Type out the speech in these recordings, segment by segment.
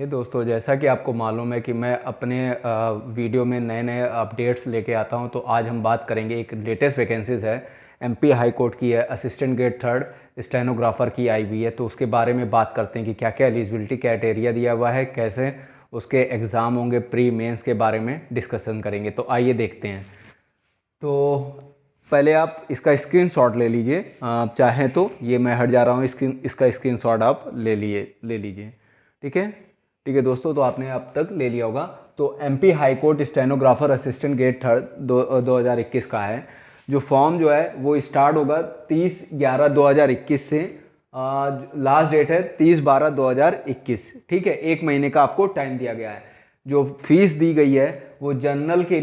ये दोस्तों, जैसा कि आपको मालूम है कि मैं अपने वीडियो में नए नए अपडेट्स लेके आता हूं, तो आज हम बात करेंगे। एक लेटेस्ट वैकेंसीज़ है, एमपी हाई कोर्ट की है, असिस्टेंट ग्रेड थर्ड स्टेनोग्राफर की आई हुई है। तो उसके बारे में बात करते हैं कि क्या क्या एलिजिबिलिटी क्राइटेरिया दिया हुआ है, कैसे उसके एग्ज़ाम होंगे, प्री मेंस के बारे में डिस्कशन करेंगे। तो आइए देखते हैं। तो पहले आप इसका स्क्रीनशॉट ले लीजिए, आप चाहें तो। ये मैं हट जा रहा हूँ, इसका स्क्रीनशॉट आप ले लीजिए। ठीक है, ठीक है दोस्तों। तो आपने अब तक ले लिया होगा। तो MP high court stenographer assistant grade third 2021 का है। जो फॉर्म जो है वो स्टार्ट होगा 30/11/2021 से। लास्ट डेट है 30/12/2021। ठीक है, एक महीने का आपको टाइम दिया गया है। जो फीस दी गई है वो जनरल के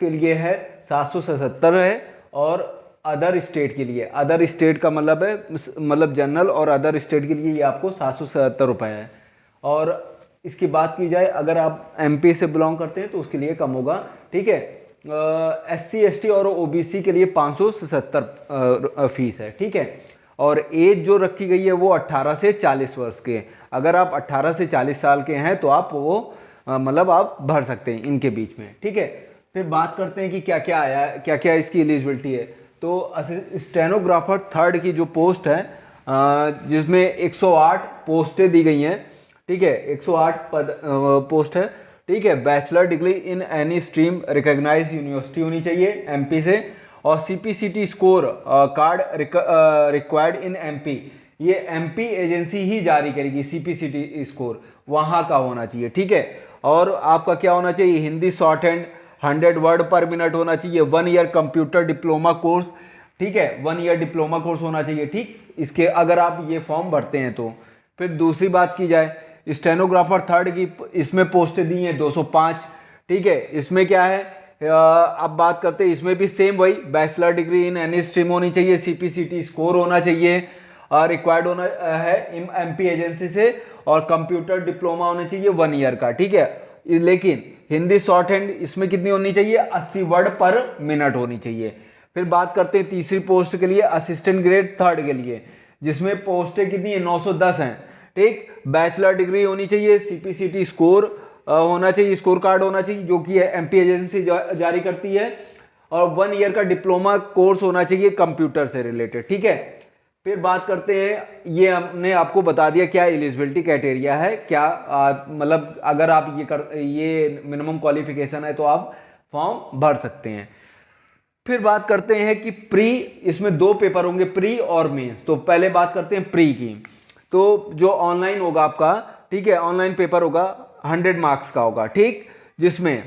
लिए है 777 है, और अदर स्टेट के लिए, अदर स्टेट का मतलब है, मतलब जनरल और अदर स्टेट के लिए ये आपको 777 रुपये है। और इसकी बात की जाए, अगर आप एमपी से बिलोंग करते हैं तो उसके लिए कम होगा। ठीक है, एससी एसटी और ओबीसी के लिए 577 फीस है। ठीक है, और एज जो रखी गई है वो 18 से 40 वर्ष के। अगर आप 18 से 40 साल के हैं तो आप वो मतलब आप भर सकते हैं इनके बीच में। ठीक है, फिर बात करते हैं कि क्या क्या आया है, क्या क्या इसकी एलिजिबिलिटी है। तो स्टेनोग्राफर थर्ड की जो पोस्ट है, जिसमें 108 पोस्टें दी गई हैं। ठीक है, 108 पोस्ट है। ठीक है, bachelor degree in any stream recognised university होनी चाहिए एमपी से, और CPCT score card required in MP. ये एमपी एजेंसी ही जारी करेगी, सीपीसीटी स्कोर वहाँ का होना चाहिए। ठीक है, और आपका क्या होना चाहिए, हिंदी शॉर्ट हैंड 100 वर्ड पर मिनट होना चाहिए। 1 ईयर कंप्यूटर डिप्लोमा कोर्स। ठीक है, 1 ईयर डिप्लोमा कोर्स होना चाहिए। ठीक, इसके अगर आप ये फॉर्म भरते हैं तो। फिर दूसरी बात की जाए, स्टेनोग्राफर थर्ड की इसमें पोस्टें दी हैं 205। ठीक है, इसमें क्या है, अब बात करते हैं, इसमें भी सेम वही, bachelor degree in any stream होनी चाहिए, सीपीसीटी स्कोर होना चाहिए, रिक्वायर्ड होना है एमपी एजेंसी से, और कंप्यूटर डिप्लोमा होना चाहिए 1 ईयर का। ठीक है, लेकिन हिंदी शॉर्ट हैंड इसमें कितनी होनी चाहिए, 80 वर्ड पर मिनट होनी चाहिए। फिर बात करते हैं तीसरी पोस्ट के लिए, असिस्टेंट ग्रेड थर्ड के लिए, जिसमें पोस्टें कितनी है, 910 हैं। ठीक, बैचलर डिग्री होनी चाहिए, सीपीसीटी स्कोर होना चाहिए, स्कोर कार्ड होना चाहिए, जो कि एमपी एजेंसी जारी करती है, और 1 ईयर का डिप्लोमा कोर्स होना चाहिए कंप्यूटर से रिलेटेड। ठीक है, फिर बात करते हैं, ये हमने आपको बता दिया क्या एलिजिबिलिटी क्राइटेरिया है, क्या मतलब अगर आप ये मिनिमम क्वालिफिकेशन है तो आप फॉर्म भर सकते हैं। फिर बात करते हैं कि प्री, इसमें 2 पेपर होंगे, प्री और मेंस। तो पहले बात करते हैं प्री की। तो जो ऑनलाइन होगा आपका, ठीक है, ऑनलाइन पेपर होगा, 100 मार्क्स का होगा। ठीक, जिसमें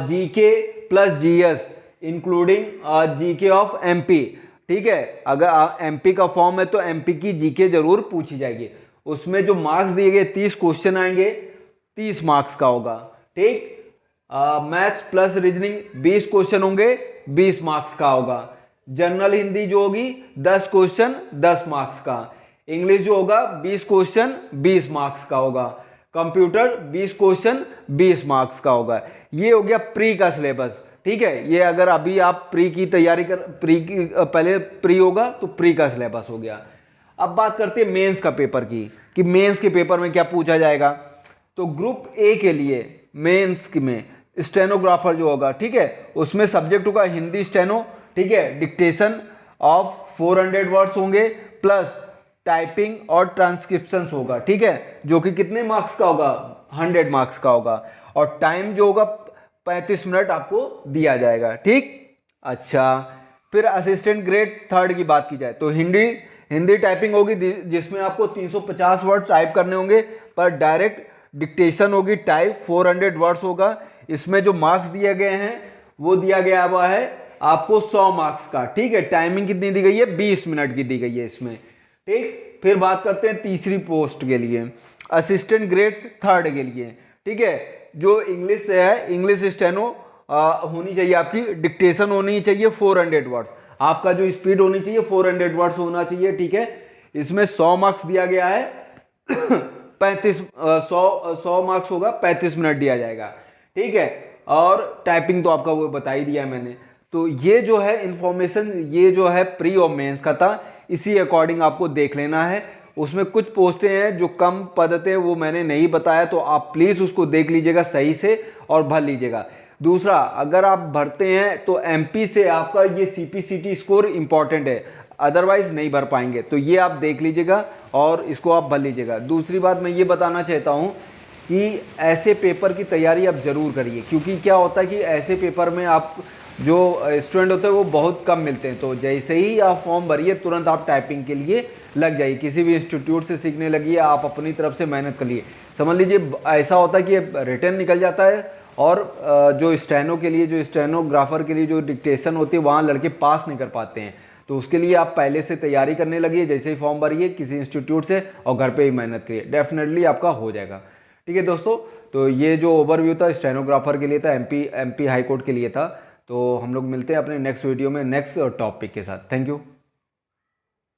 GK plus GS including GK of MP. ठीक है, अगर एमपी का फॉर्म है तो एमपी की जीके जरूर पूछी जाएगी। उसमें जो मार्क्स दिए गए, 30 क्वेश्चन आएंगे, 30 मार्क्स का होगा। ठीक, मैथ्स प्लस रीजनिंग 20 क्वेश्चन होंगे, 20 मार्क्स का होगा। जनरल हिंदी जो होगी 10 क्वेश्चन 10 मार्क्स का। इंग्लिश जो होगा 20 क्वेश्चन 20 मार्क्स का होगा। कंप्यूटर 20 क्वेश्चन 20 मार्क्स का होगा। ये हो गया प्री का सिलेबस। ठीक है, ये अगर अभी आप प्री की तैयारी पहले प्री होगा तो प्री का सिलेबस हो गया। अब बात करते हैं मेंस का पेपर की, कि मेंस के पेपर में क्या पूछा जाएगा। तो ग्रुप ए के लिए मेंस में स्टेनोग्राफर जो होगा, ठीक है, उसमें सब्जेक्ट होगा हिंदी स्टेनो। ठीक है, डिक्टेशन ऑफ 400 वर्ड्स होंगे, प्लस टाइपिंग और ट्रांसक्रिप्शन होगा। ठीक है, जो कि कितने मार्क्स का होगा, 100 मार्क्स का होगा, और टाइम जो होगा 35 मिनट आपको दिया जाएगा। ठीक, अच्छा, फिर असिस्टेंट ग्रेड थर्ड की बात की जाए तो हिंदी टाइपिंग होगी, जिसमें आपको 350 वर्ड टाइप करने होंगे, पर डायरेक्ट डिक्टेशन होगी, टाइप 400 वर्ड्स होगा। इसमें जो मार्क्स दिए गए हैं वो दिया गया हुआ है आपको 100 मार्क्स का। ठीक है, टाइमिंग कितनी दी गई है, 20 मिनट की दी गई है इसमें। ठीक, फिर बात करते हैं तीसरी पोस्ट के लिए, असिस्टेंट ग्रेड थर्ड के लिए। ठीक है, जो इंग्लिश से है, इंग्लिश स्टेनो होनी चाहिए आपकी, डिक्टेशन होनी चाहिए 400 वर्ड्स, आपका जो स्पीड होनी चाहिए 400 वर्ड्स होना चाहिए। ठीक है, इसमें 100 मार्क्स दिया गया है 100 मार्क्स होगा, 35 मिनट दिया जाएगा। ठीक है, और टाइपिंग तो आपका वो बता ही दिया है मैंने। तो ये जो है इंफॉर्मेशन, ये जो है प्री और मेंस का था, इसी अकॉर्डिंग आपको देख लेना है। उसमें कुछ पोस्टें हैं जो कम पद थे, वो मैंने नहीं बताया, तो आप प्लीज़ उसको देख लीजिएगा सही से और भर लीजिएगा। दूसरा, अगर आप भरते हैं तो एमपी से आपका ये सीपीसीटी स्कोर इंपॉर्टेंट है, अदरवाइज नहीं भर पाएंगे, तो ये आप देख लीजिएगा और इसको आप भर लीजिएगा। दूसरी बात मैं ये बताना चाहता हूँ कि ऐसे पेपर की तैयारी आप ज़रूर करिए, क्योंकि क्या होता है कि ऐसे पेपर में आप जो स्टूडेंट होते हैं वो बहुत कम मिलते हैं। तो जैसे ही आप फॉर्म भरिए तुरंत आप टाइपिंग के लिए लग जाइए, किसी भी इंस्टीट्यूट से सीखने लगिए, आप अपनी तरफ से मेहनत करिए। समझ लीजिए ऐसा होता है कि रिटर्न निकल जाता है और जो स्टेनो के लिए, जो स्टेनोग्राफर के लिए जो डिक्टेशन होती है वहाँ लड़के पास नहीं कर पाते हैं। तो उसके लिए आप पहले से तैयारी करने लगिए, जैसे ही फॉर्म भरिए किसी इंस्टीट्यूट से और घर पे ही मेहनत करिए, डेफिनेटली आपका हो जाएगा। ठीक है दोस्तों, तो ये जो ओवरव्यू था स्टेनोग्राफर के लिए था, एमपी हाई कोर्ट के लिए था। तो हम लोग मिलते हैं अपने नेक्स्ट वीडियो में नेक्स्ट टॉपिक के साथ। Thank you.